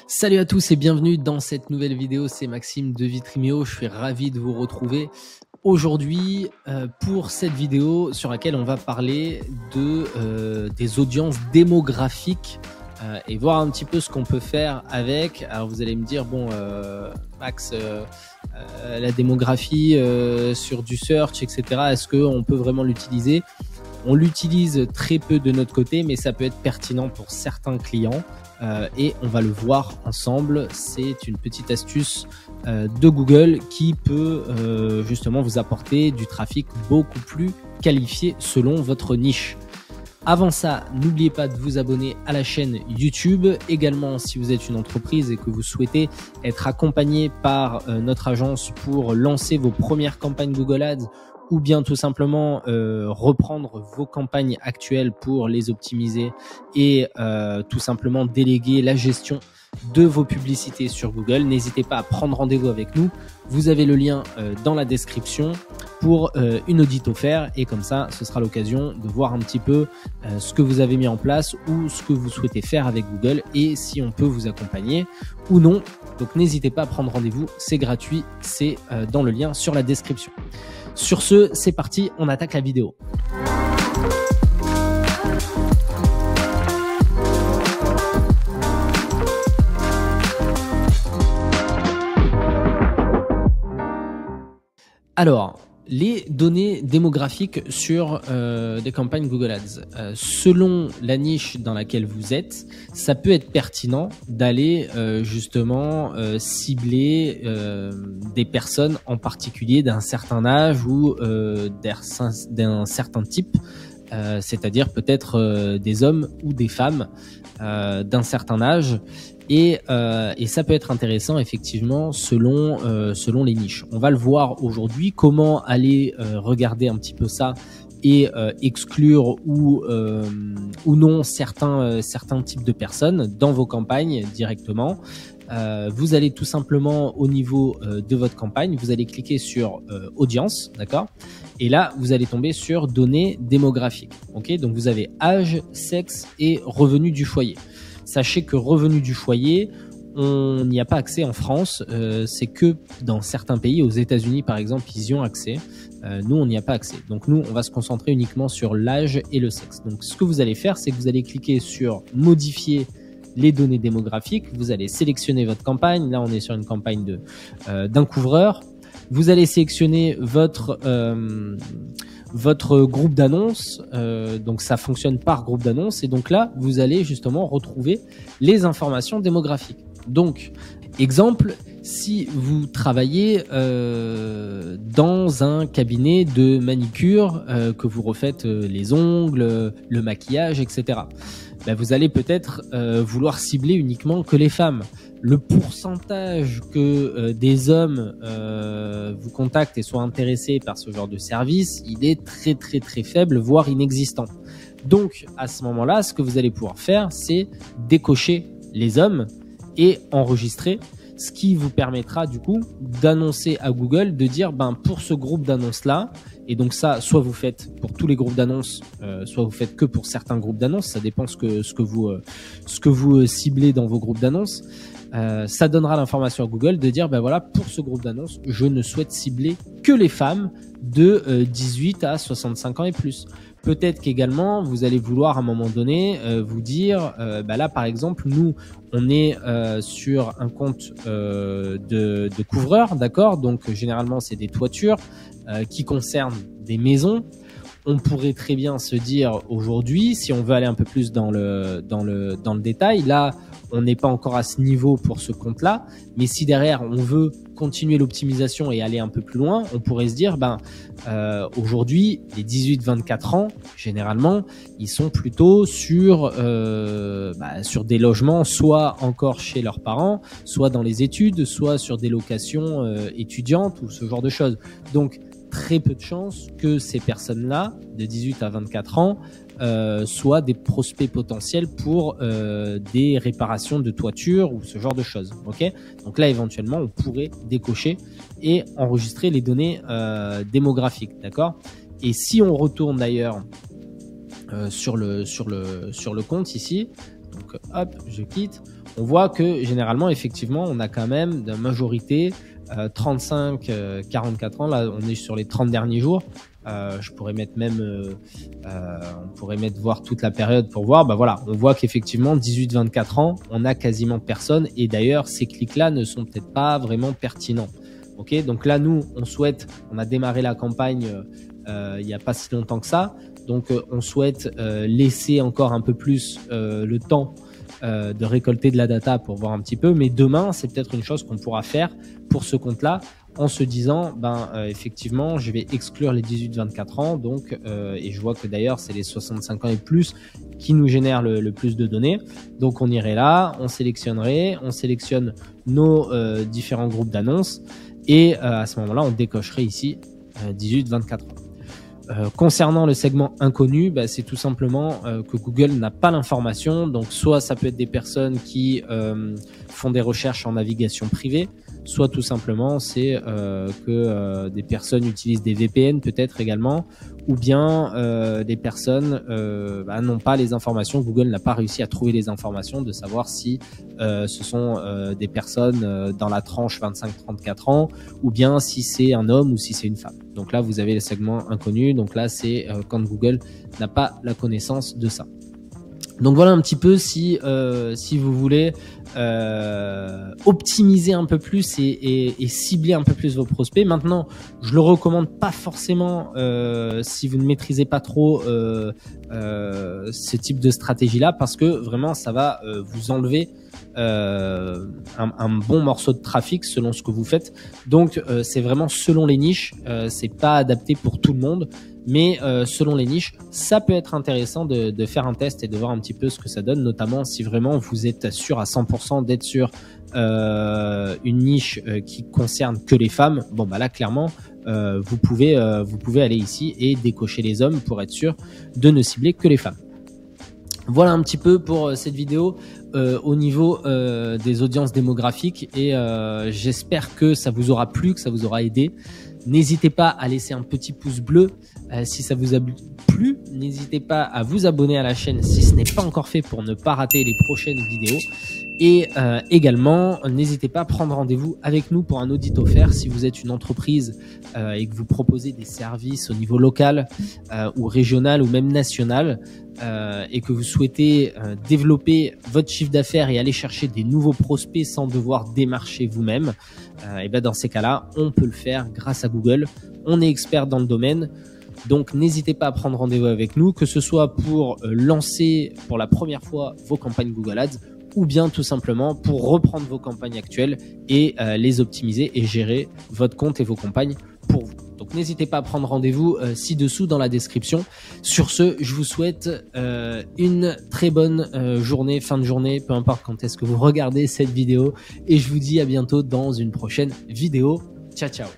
Salut à tous et bienvenue dans cette nouvelle vidéo, c'est Maxime de Vitrymeo, je suis ravi de vous retrouver aujourd'hui pour cette vidéo sur laquelle on va parler des audiences démographiques et voir un petit peu ce qu'on peut faire avec. Alors vous allez me dire, bon Max, la démographie sur du search, etc., est-ce qu'on peut vraiment l'utiliser ? On l'utilise très peu de notre côté, mais ça peut être pertinent pour certains clients. Et on va le voir ensemble. C'est une petite astuce de Google qui peut justement vous apporter du trafic beaucoup plus qualifié selon votre niche. Avant ça, n'oubliez pas de vous abonner à la chaîne YouTube. Également, si vous êtes une entreprise et que vous souhaitez être accompagné par notre agence pour lancer vos premières campagnes Google Ads ou bien tout simplement reprendre vos campagnes actuelles pour les optimiser et tout simplement déléguer la gestion de vos publicités sur Google, n'hésitez pas à prendre rendez-vous avec nous. Vous avez le lien dans la description pour une audit offert et comme ça, ce sera l'occasion de voir un petit peu ce que vous avez mis en place ou ce que vous souhaitez faire avec Google et si on peut vous accompagner ou non. Donc n'hésitez pas à prendre rendez-vous, c'est gratuit, c'est dans le lien sur la description. Sur ce, c'est parti, on attaque la vidéo. Alors, les données démographiques sur des campagnes Google Ads. Selon la niche dans laquelle vous êtes, ça peut être pertinent d'aller justement cibler des personnes en particulier d'un certain âge ou d'un certain type, c'est-à-dire peut-être des hommes ou des femmes d'un certain âge. Et ça peut être intéressant effectivement selon les niches. On va le voir aujourd'hui, comment aller regarder un petit peu ça et exclure ou non certains types de personnes dans vos campagnes directement. Vous allez tout simplement au niveau de votre campagne, vous allez cliquer sur audience, d'accord ? Et là, vous allez tomber sur données démographiques. Ok, donc vous avez âge, sexe et revenu du foyer. Sachez que revenu du foyer, on n'y a pas accès en France, c'est que dans certains pays, aux États-Unis par exemple, ils y ont accès. Nous, on n'y a pas accès. Donc nous, on va se concentrer uniquement sur l'âge et le sexe. Donc ce que vous allez faire, c'est que vous allez cliquer sur modifier les données démographiques. Vous allez sélectionner votre campagne. Là, on est sur une campagne d'un couvreur. Vous allez sélectionner votre groupe d'annonces, donc ça fonctionne par groupe d'annonces et donc là vous allez justement retrouver les informations démographiques. Donc exemple, si vous travaillez dans un cabinet de manicure, que vous refaites les ongles, le maquillage, etc., ben vous allez peut-être vouloir cibler uniquement que les femmes. Le pourcentage que des hommes vous contactent et soient intéressés par ce genre de service, il est très très très faible, voire inexistant. Donc à ce moment-là, ce que vous allez pouvoir faire, c'est décocher les hommes et enregistrer, ce qui vous permettra du coup d'annoncer à Google, de dire ben pour ce groupe d'annonces là, et donc ça, soit vous faites pour tous les groupes d'annonces, soit vous faites que pour certains groupes d'annonces, ça dépend ce que vous ciblez dans vos groupes d'annonces. Ça donnera l'information à Google de dire ben voilà, pour ce groupe d'annonces, je ne souhaite cibler que les femmes de 18 à 65 ans et plus. Peut-être qu'également vous allez vouloir à un moment donné vous dire ben là par exemple nous on est sur un compte de couvreur, d'accord, donc généralement c'est des toitures qui concernent des maisons. On pourrait très bien se dire aujourd'hui, si on veut aller un peu plus dans le détail, là on n'est pas encore à ce niveau pour ce compte-là, mais si derrière on veut continuer l'optimisation et aller un peu plus loin, on pourrait se dire aujourd'hui les 18-24 ans généralement ils sont plutôt sur des logements, soit encore chez leurs parents, soit dans les études, soit sur des locations étudiantes ou ce genre de choses. Donc très peu de chances que ces personnes-là, de 18 à 24 ans, soient des prospects potentiels pour des réparations de toiture ou ce genre de choses. Okay, donc là, éventuellement, on pourrait décocher et enregistrer les données démographiques. D'accord. Et si on retourne d'ailleurs sur le compte ici, donc hop, je quitte. on voit que généralement, effectivement, on a quand même de majorité 35-44 ans. Là, on est sur les 30 derniers jours. Je pourrais mettre même, on pourrait mettre voir toute la période pour voir. Bah voilà, on voit qu'effectivement 18-24 ans, on a quasiment personne. Et d'ailleurs, ces clics-là ne sont peut-être pas vraiment pertinents. Ok, donc là, nous, on a démarré la campagne il n'y a pas si longtemps que ça. Donc, on souhaite laisser encore un peu plus le temps de récolter de la data pour voir un petit peu. Mais demain, c'est peut-être une chose qu'on pourra faire pour ce compte-là, en se disant, effectivement, je vais exclure les 18-24 ans. Donc, et je vois que d'ailleurs, c'est les 65 ans et plus qui nous génèrent le plus de données. Donc, on irait là, on sélectionne nos différents groupes d'annonces. Et à ce moment-là, on décocherait ici 18-24 ans. Concernant le segment inconnu, c'est tout simplement que Google n'a pas l'information. Donc, soit ça peut être des personnes qui font des recherches en navigation privée, soit tout simplement c'est que des personnes utilisent des VPN peut-être également, ou bien des personnes n'ont pas les informations. Google n'a pas réussi à trouver les informations de savoir si ce sont des personnes dans la tranche 25-34 ans, ou bien si c'est un homme ou si c'est une femme. Donc là, vous avez le segment inconnu. Donc là, c'est quand Google n'a pas la connaissance de ça. Donc voilà un petit peu si vous voulez optimiser un peu plus et cibler un peu plus vos prospects. Maintenant, je le recommande pas forcément si vous ne maîtrisez pas trop ce type de stratégie-là, parce que vraiment ça va vous enlever un bon morceau de trafic selon ce que vous faites. Donc c'est vraiment selon les niches, c'est pas adapté pour tout le monde. Mais selon les niches, ça peut être intéressant de faire un test et de voir un petit peu ce que ça donne, notamment si vraiment vous êtes sûr à 100% d'être sur une niche qui concerne que les femmes. Bon bah là clairement, vous pouvez aller ici et décocher les hommes pour être sûr de ne cibler que les femmes. Voilà un petit peu pour cette vidéo au niveau des audiences démographiques, et j'espère que ça vous aura plu, que ça vous aura aidé. N'hésitez pas à laisser un petit pouce bleu si ça vous a plu. N'hésitez pas à vous abonner à la chaîne si ce n'est pas encore fait pour ne pas rater les prochaines vidéos. Et également, n'hésitez pas à prendre rendez-vous avec nous pour un audit offert si vous êtes une entreprise et que vous proposez des services au niveau local ou régional ou même national, et que vous souhaitez développer votre chiffre d'affaires et aller chercher des nouveaux prospects sans devoir démarcher vous-même. Et dans ces cas-là, on peut le faire grâce à Google. On est expert dans le domaine. Donc, n'hésitez pas à prendre rendez-vous avec nous, que ce soit pour lancer pour la première fois vos campagnes Google Ads, ou bien tout simplement pour reprendre vos campagnes actuelles et les optimiser et gérer votre compte et vos campagnes pour vous. Donc, n'hésitez pas à prendre rendez-vous ci-dessous dans la description. Sur ce, je vous souhaite une très bonne journée, fin de journée, peu importe quand est-ce que vous regardez cette vidéo. Et je vous dis à bientôt dans une prochaine vidéo. Ciao, ciao.